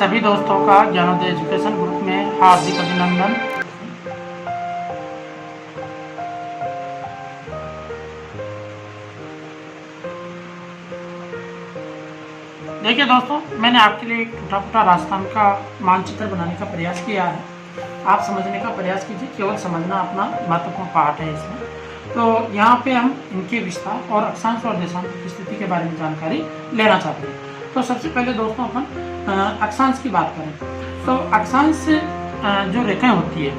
सभी दोस्तों का ज्ञानोदय एजुकेशन ग्रुप में हार्दिक अभिनंदन। देखिए दोस्तों, मैंने आपके लिए एक टूटा फूटा राजस्थान का मानचित्र बनाने का प्रयास किया है। आप समझने का प्रयास कीजिए, केवल समझना अपना महत्वपूर्ण पार्ट है इसमें। तो यहाँ पे हम इनके विस्तार और अक्षांश और देशांतर की स्थिति के बारे में जानकारी लेना चाहते हैं। तो सबसे पहले दोस्तों अपन अक्षांश की बात करें तो अक्षांश जो रेखाएं होती है,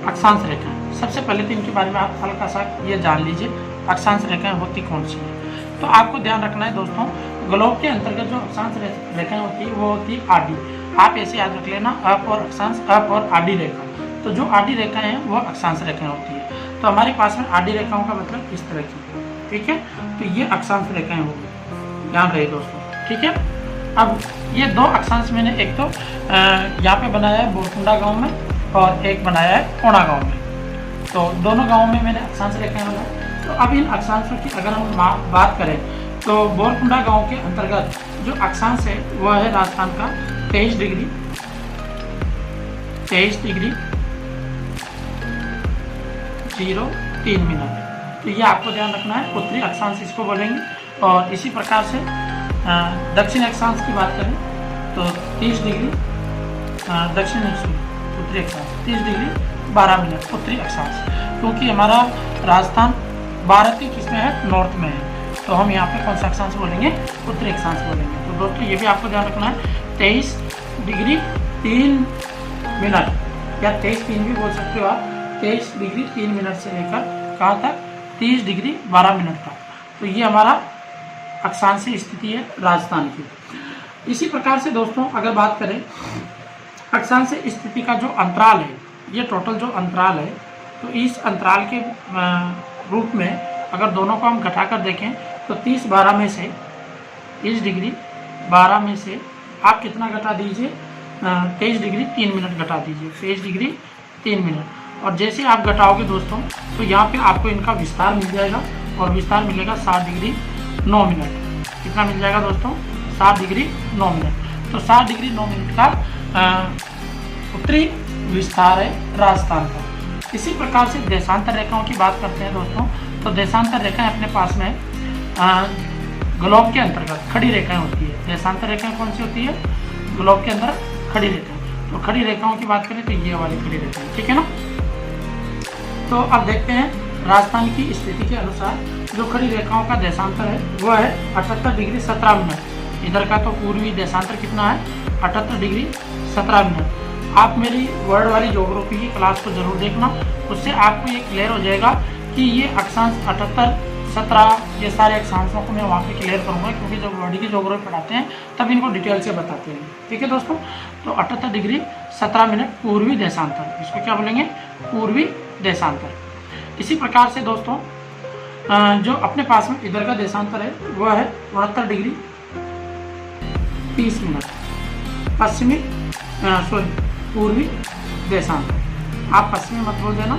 अक्षांश रेखाएं, सबसे पहले तो इनके बारे में आप हल्का सा ये जान लीजिए अक्षांश रेखाएं होती कौन सी है। तो आपको ध्यान रखना है दोस्तों, ग्लोब के अंतर्गत जो अक्षांश रेखाएं होती है वो होती है आडी। आप ऐसे याद रख लेना, अप और अक्षांश, अप और आडी रेखा। तो जो आडी रेखाएं हैं वो अक्षांश रेखाएं होती है। तो हमारे पास में आडी रेखाओं का मतलब इस तरह की, ठीक है। तो ये अक्षांश रेखाएं होगी, ध्यान रहे दोस्तों, ठीक है। अब ये दो अक्षांश मैंने एक तो यहाँ पे बनाया है बोरकुंडा गांव में और एक बनाया है कोणा गांव में। तो दोनों गांवों में मैंने अक्षांश रेखाएं बनाई। तो अब इन अक्षांशों की अगर हम बात करें तो बोरकुंडा गांव के अंतर्गत जो अक्षांश है वह है राजस्थान का 23 डिग्री 03 मिनट। तो ये आपको ध्यान रखना है, उत्तरी अक्षांश इसको बोलेंगे। और इसी प्रकार से दक्षिण अक्षांश की बात करें तो 30 डिग्री उत्तरी अक्षांश 30 डिग्री 12 मिनट उत्तरी अक्षांश, क्योंकि हमारा राजस्थान भारत की किस में है, नॉर्थ में है। तो हम यहाँ पे कौन सा अक्षांश बोलेंगे, उत्तरी अक्षांश बोलेंगे। तो दोस्तों ये भी आपको ध्यान रखना है, 23 डिग्री 3 मिनट या 23-3 भी बोल सकते हो आप। 23 डिग्री 3 मिनट से लेकर कहाँ तक, 30 डिग्री 12 मिनट तक। तो ये हमारा अक्षांशीय स्थिति है राजस्थान की। इसी प्रकार से दोस्तों अगर बात करें अक्षांशीय स्थिति का जो अंतराल है, ये टोटल जो अंतराल है, तो इस अंतराल के रूप में अगर दोनों को हम घटाकर देखें तो 30-12 में से 30 डिग्री 12 में से आप कितना घटा दीजिए, 23 डिग्री 3 मिनट घटा दीजिए, 23 डिग्री 3 मिनट। और जैसे आप घटाओगे दोस्तों तो यहाँ पे आपको इनका विस्तार मिल जाएगा और विस्तार मिलेगा 7 डिग्री 9 मिनट। कितना मिल जाएगा दोस्तों, 7 डिग्री 9 मिनट। तो 7 डिग्री 9 मिनट का उत्तरी विस्तार है राजस्थान का। इसी प्रकार से देशांतर रेखाओं की बात करते हैं दोस्तों। तो देशांतर रेखाएं अपने पास में ग्लोब के अंतर्गत खड़ी रेखाएं होती है। देशांतर रेखाएं कौन सी होती है, ग्लोब के अंदर खड़ी रेखाएं। तो खड़ी रेखाओं की बात करें तो ये वाली खड़ी रेखाएं, ठीक है ना। तो अब देखते हैं राजस्थान की स्थिति के अनुसार जो खड़ी रेखाओं का देशांतर है वह है 78 डिग्री 17 मिनट। इधर का तो पूर्वी देशांतर कितना है, 78 डिग्री 17 मिनट। आप मेरी वर्ड वाली ज्योग्राफी की क्लास को जरूर देखना, उससे आपको ये क्लियर हो जाएगा कि ये अक्षांश 78, 17 ये सारे अक्षांशों को मैं वहाँ पे क्लियर करूँगा, क्योंकि जब बॉडी की ज्योग्राफी पढ़ाते हैं तब इनको डिटेल से बताते हैं, ठीक है दोस्तों। तो 78 डिग्री 17 मिनट पूर्वी देशांतर, इसको क्या बोलेंगे, पूर्वी देशांतर। इसी प्रकार से दोस्तों जो अपने पास में इधर का देशांतर है वह है 69 डिग्री 30 मिनट पश्चिमी पूर्वी देशांतर। आप पश्चिमी मत बोल देना,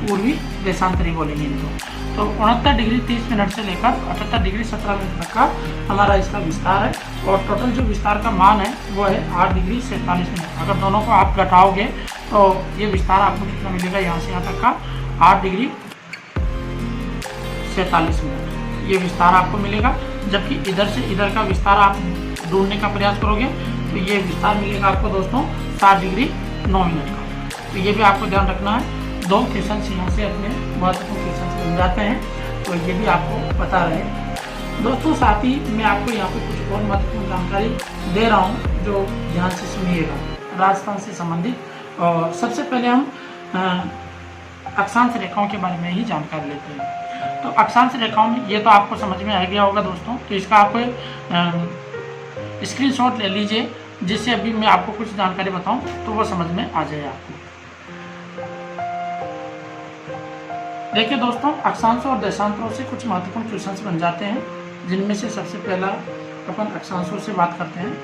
पूर्वी देशांतर ही बोलेंगे इनको। तो 69 डिग्री 30 मिनट से लेकर 78 डिग्री 17 मिनट तक का हमारा इसका विस्तार है। और टोटल जो विस्तार का मान है वो है 8 डिग्री 47 मिनट। अगर दोनों को आप घटाओगे तो ये विस्तार आपको कितना मिलेगा, यहाँ से यहाँ तक का 8 डिग्री 47 मिनट ये विस्तार आपको मिलेगा। जबकि इधर से इधर का विस्तार आप ढूंढने का प्रयास करोगे तो ये विस्तार मिलेगा आपको दोस्तों 7 डिग्री 9 मिनट का। तो ये भी आपको ध्यान रखना है। दो क्वेश्चन यहाँ से अपने महत्वपूर्ण क्वेश्चन बन जाते हैं, तो ये भी आपको पता रहे दोस्तों। साथ ही मैं आपको यहाँ पे कुछ और महत्वपूर्ण जानकारी दे रहा हूँ जो ध्यान से सुनिएगा राजस्थान से संबंधित। और सबसे पहले हम अक्षांश रेखाओं के बारे में ही जानकारी लेते हैं। तो अक्षांश रेखाओं में ये तो आपको समझ में आ गया होगा दोस्तों। तो इसका आप स्क्रीनशॉट ले लीजिए, जिससे अभी मैं आपको कुछ जानकारी बताऊं तो वो समझ में आ जाए आपको। देखिए दोस्तों, अक्षांशों और देशांतरों से कुछ महत्वपूर्ण क्वेश्चंस बन जाते हैं, जिनमें से सबसे पहला अपन अक्षांशों से बात करते हैं।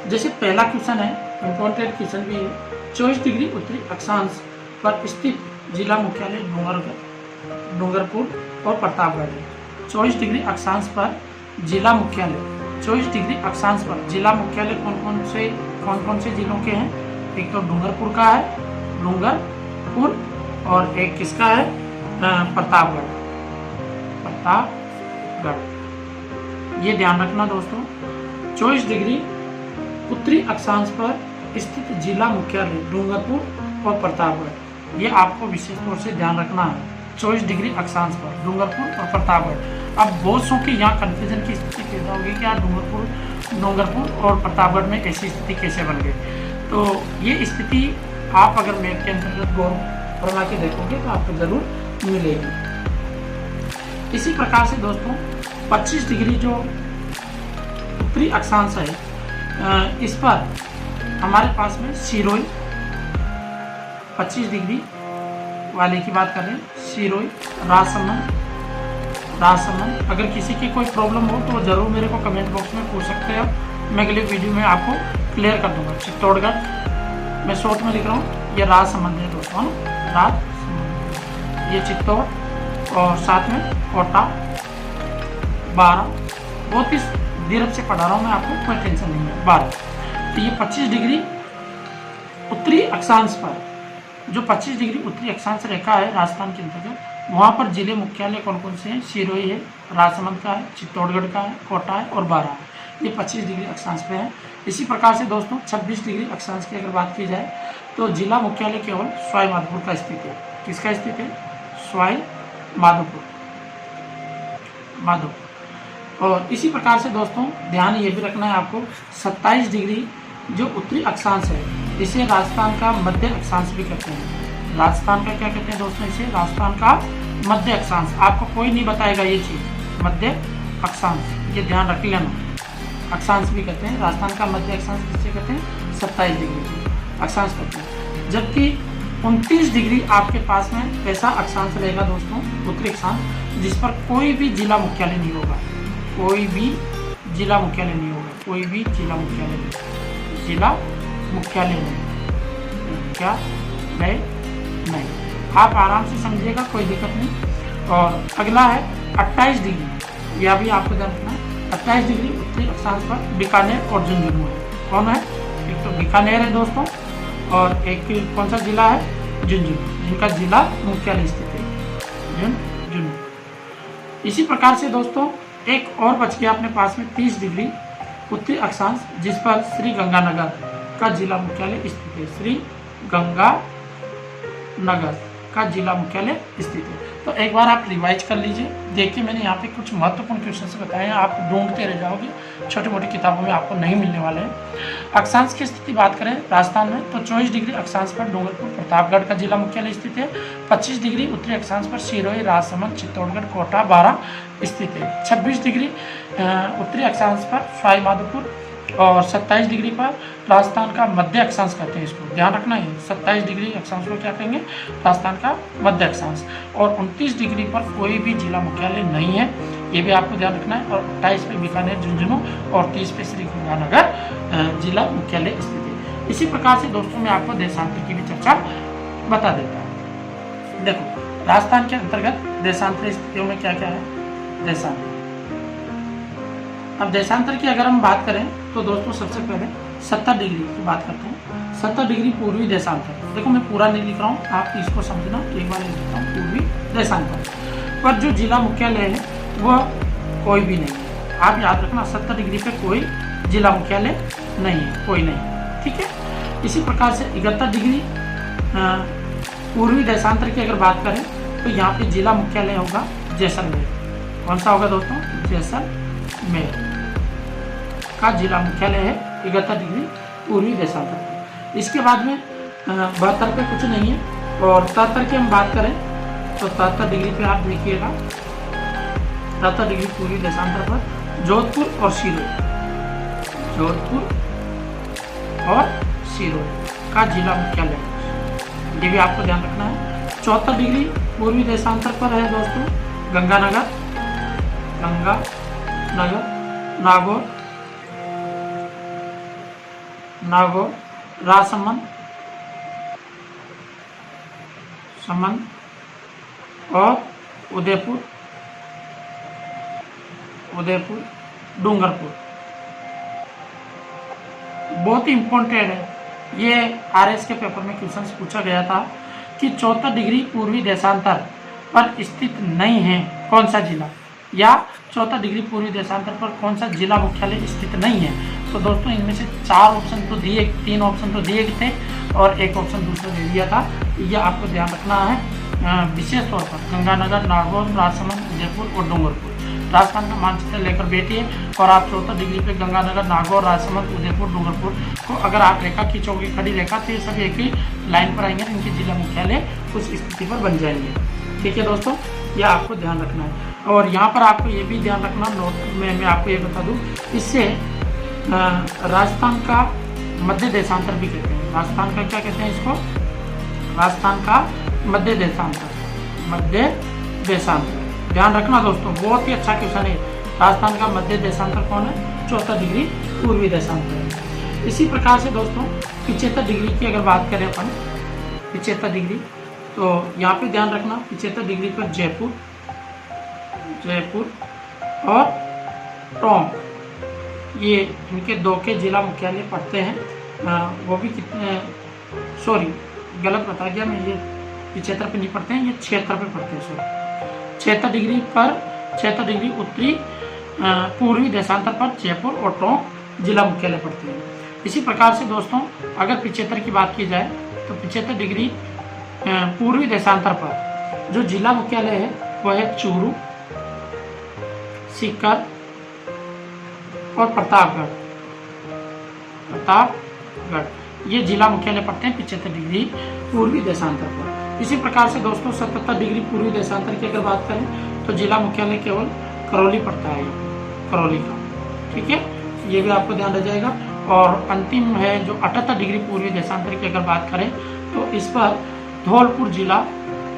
जैसे पहला क्वेश्चन है, इम्पोर्टेंट क्वेश्चन भी है, 24 डिग्री उत्तरी अक्षांश पर स्थित जिला मुख्यालय डूंगरपुर और प्रतापगढ़ है। 24 डिग्री अक्षांश पर जिला मुख्यालय, 24 डिग्री अक्षांश पर जिला मुख्यालय कौन कौन से जिलों के हैं? एक तो डूंगरपुर का है, डूंगरपुर, और एक किसका है? प्रतापगढ़, प्रतापगढ़। ये ध्यान रखना दोस्तों, 24 डिग्री उत्तरी अक्षांश पर स्थित जिला मुख्यालय डूंगरपुर और प्रतापगढ़, ये आपको विशेष तौर से ध्यान रखना है। 24 डिग्री अक्षांश पर डूंगरपुर और प्रतापगढ़। अब बहुत सौ की यहाँ कन्फ्यूजन की स्थिति पैदा होगी कि यार डूंगरपुर और प्रतापगढ़ में ऐसी स्थिति कैसे बन गई। तो ये स्थिति आप अगर मैप के अंतर्गत गौर फरमा के देखोगे तो आपको जरूर मिलेगी। इसी प्रकार से दोस्तों 25 डिग्री जो उत्तरी अक्षांश है, इस पर हमारे पास में सिरोही, 25 डिग्री वाले की बात करें, सिरोही, राजसमंद। अगर किसी की कोई प्रॉब्लम हो तो जरूर मेरे को कमेंट बॉक्स में पूछ सकते हो, मैं अगले वीडियो में आपको क्लियर कर दूंगा। चित्तौड़गढ़ मैं शॉर्ट में लिख रहा हूँ, ये राजसमंद है दोस्तों, राजसमंद, ये चित्तौड़, और साथ में कोटा, 12, बहुत ही धीरे से पढ़ा रहा हूँ मैं आपको, कोई टेंशन नहीं है, 12। तो ये 25 डिग्री उत्तरी अक्षांश पर, जो 25 डिग्री उत्तरी अक्षांश रेखा है राजस्थान के अंतर्गत, वहाँ पर जिले मुख्यालय कौन कौन से हैं? सिरोही है, राजसमंद का है, चित्तौड़गढ़ का है, कोटा है और 12 है। ये 25 डिग्री अक्षांश पे है। इसी प्रकार से दोस्तों 26 डिग्री अक्षांश की अगर बात की जाए तो जिला मुख्यालय केवल सवाई माधोपुर का स्थित है। किसका स्थित है? सवाई माधोपुर। और इसी प्रकार से दोस्तों ध्यान ये भी रखना है आपको, 27 डिग्री जो उत्तरी अक्षांश है, इसे राजस्थान का मध्य अक्षांश भी कहते हैं। राजस्थान का क्या कहते हैं दोस्तों? इसे राजस्थान का मध्य अक्षांश। आपको कोई नहीं बताएगा ये चीज़, मध्य अक्षांश, ये ध्यान रख लेना। अक्षांश भी कहते हैं, राजस्थान का मध्य अक्षांश किसे कहते हैं? 27 डिग्री अक्षांश कहते हैं। जबकि 29 डिग्री आपके पास में ऐसा अक्षांश रहेगा दोस्तों, उत्तरी अक्षांश, जिस पर कोई भी जिला मुख्यालय नहीं होगा, कोई भी जिला मुख्यालय नहीं होगा, कोई भी जिला मुख्यालय नहीं, जिला मुख्यालय नहीं, क्या नहीं, आप आराम से समझिएगा, कोई दिक्कत नहीं। और अगला है 28 डिग्री, यह भी आपको ध्यान रखना है। 28 डिग्री उत्तरी अक्षांश पर बीकानेर और झुंझुनू है। कौन है? एक तो बीकानेर है दोस्तों, और एक कौन सा जिला है? झुंझुनू, जिनका जिला मुख्यालय स्थित है झुंझुनू। इसी प्रकार से दोस्तों एक और बच गया अपने पास में 30 डिग्री उत्तरी अक्षांश, जिस पर श्री गंगानगर का जिला मुख्यालय स्थित है। श्री गंगानगर का जिला मुख्यालय स्थित है। तो एक बार आप रिवाइज कर लीजिए। देखिए मैंने यहाँ पे कुछ महत्वपूर्ण क्वेश्चन बताए हैं, आप ढूंढते रह जाओगे, छोटी मोटी किताबों में आपको नहीं मिलने वाले हैं। अक्षांश की स्थिति बात करें राजस्थान में तो 24 डिग्री अक्षांश पर डूंगरपुर प्रतापगढ़ का जिला मुख्यालय स्थित है। 25 डिग्री उत्तरी अक्षांश पर सिरोही, राजसमंद, चित्तौड़गढ़, कोटा, 12 स्थित है। 26 डिग्री उत्तरी अक्षांश पर सवाई माधोपुर, और 27 डिग्री पर राजस्थान का मध्य अक्षांश कहते हैं। इसको ध्यान रखना है, 27 डिग्री अक्षांश को क्या कहेंगे? राजस्थान का मध्य अक्षांश। और 29 डिग्री पर कोई भी जिला मुख्यालय नहीं है, ये भी आपको ध्यान रखना है। और 28 पे बीकानेर, झुंझुनू, और 30 पे श्री गंगानगर जिला मुख्यालय स्थित है। इसी प्रकार से दोस्तों मैं आपको देशांतर की भी चर्चा बता देता हूँ। देखो राजस्थान के अंतर्गत देशांतर स्थितियों में क्या क्या है? देशांतर, अब देशांतर की अगर हम बात करें तो दोस्तों सबसे पहले 70 डिग्री की बात करते हैं। 70 डिग्री पूर्वी देशांतर। देखो मैं पूरा नहीं लिख रहा हूँ, आप इसको समझना, एक बार लिखता हूँ, पूर्वी देशांतर पर जो जिला मुख्यालय है वह कोई भी नहीं है। आप याद रखना 70 डिग्री पे कोई जिला मुख्यालय नहीं है, कोई नहीं, ठीक है। इसी प्रकार से 71 डिग्री पूर्वी देशांतर की अगर बात करें तो यहाँ पे जिला मुख्यालय होगा जैसलमेर। कौन सा होगा दोस्तों? जैसलमेर का जिला मुख्यालय है 71 डिग्री पूर्वी देशांतर। इसके बाद में 72 पे कुछ नहीं है। और 73 की हम बात करें तो 73 डिग्री पे आप देखिएगा, 73 डिग्री पूर्वी देशांतर पर जोधपुर और सिरोही, जोधपुर और सिरोही का जिला मुख्यालय है, ये भी आपको ध्यान रखना है। 74 डिग्री पूर्वी देशांतर पर है दोस्तों गंगानगर, नागौर, राजसमंद और उदयपुर उदयपुर, डूंगरपुर। बहुत ही इम्पोर्टेंट है ये, आरएस के पेपर में क्वेश्चन पूछा गया था कि 74 डिग्री पूर्वी देशांतर पर स्थित नहीं है कौन सा जिला, या 74 डिग्री पूर्वी देशांतर पर कौन सा जिला मुख्यालय स्थित नहीं है। तो दोस्तों इनमें से 4 ऑप्शन तो दिए, 3 ऑप्शन तो दिए थे और 1 ऑप्शन दूसरा दे दिया था। यह आपको ध्यान रखना है विशेष तौर पर। गंगानगर, नागौर, राजसमंद, उदयपुर और डूंगरपुर। राजस्थान का मानचित्र लेकर बैठिए और आप 74 डिग्री पे गंगानगर, नागौर, राजसमंद, उदयपुर, डूंगरपुर को अगर आप रेखा खींचोगे, खड़ी रेखा, तो ये सब एक ही लाइन पर आएंगे, इनके जिला मुख्यालय उस स्थिति पर बन जाएंगे। ठीक है दोस्तों, यह आपको ध्यान रखना है। और यहाँ पर आपको ये भी ध्यान रखना, नोट में मैं आपको ये बता दूँ, इससे राजस्थान का मध्य देशांतर भी कहते हैं। राजस्थान का क्या कहते हैं इसको? राजस्थान का मध्य देशांतर, मध्य देशांतर। ध्यान रखना दोस्तों, बहुत ही अच्छा क्वेश्चन है। राजस्थान का मध्य देशांतर कौन है? 74 डिग्री पूर्वी देशांतर है। इसी प्रकार से दोस्तों 75 डिग्री की अगर बात करें अपन, 75 डिग्री, तो यहाँ पे ध्यान रखना 75 डिग्री पर जयपुर, जयपुर और टोंक, ये इनके 2 के जिला मुख्यालय पड़ते हैं। वो भी कितने, सॉरी गलत बता गया मैं, ये 75 पे नहीं पड़ते हैं, ये 76 पे पड़ते हैं। सॉरी 76 डिग्री पर, 76 डिग्री उत्तरी पूर्वी देशांतर पर जयपुर और टोंक जिला मुख्यालय पड़ते हैं। इसी प्रकार से दोस्तों अगर 75 की बात की जाए तो 75 डिग्री पूर्वी देशांतर पर जो जिला मुख्यालय है वह है चूरू, सीकर और प्रतापगढ़। प्रतापगढ़ ये जिला मुख्यालय पड़ते हैं 75 डिग्री पूर्वी देशांतर पर। इसी प्रकार से दोस्तों 77 डिग्री पूर्वी देशांतर की अगर बात करें तो जिला मुख्यालय केवल करौली पड़ता है, करौली का। ठीक है, ये भी आपको ध्यान रह जाएगा। और अंतिम है जो 78 डिग्री पूर्वी देशांतर की अगर बात करें तो इस पर धौलपुर जिला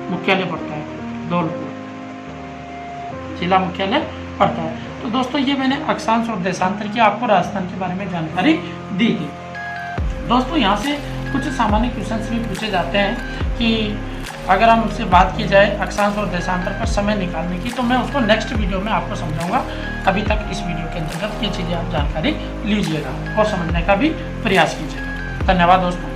मुख्यालय पड़ता है, धौलपुर जिला मुख्यालय पड़ता है। तो दोस्तों ये मैंने अक्षांश और देशांतर की आपको राजस्थान के बारे में जानकारी दी थी। दोस्तों यहाँ से कुछ सामान्य क्वेश्चंस भी पूछे जाते हैं कि अगर हम उससे बात की जाए अक्षांश और देशांतर पर समय निकालने की, तो मैं उसको नेक्स्ट वीडियो में आपको समझाऊंगा। अभी तक इस वीडियो के अंतर्गत ये चीज़ें आप जानकारी लीजिएगा और समझने का भी प्रयास कीजिएगा। धन्यवाद दोस्तों।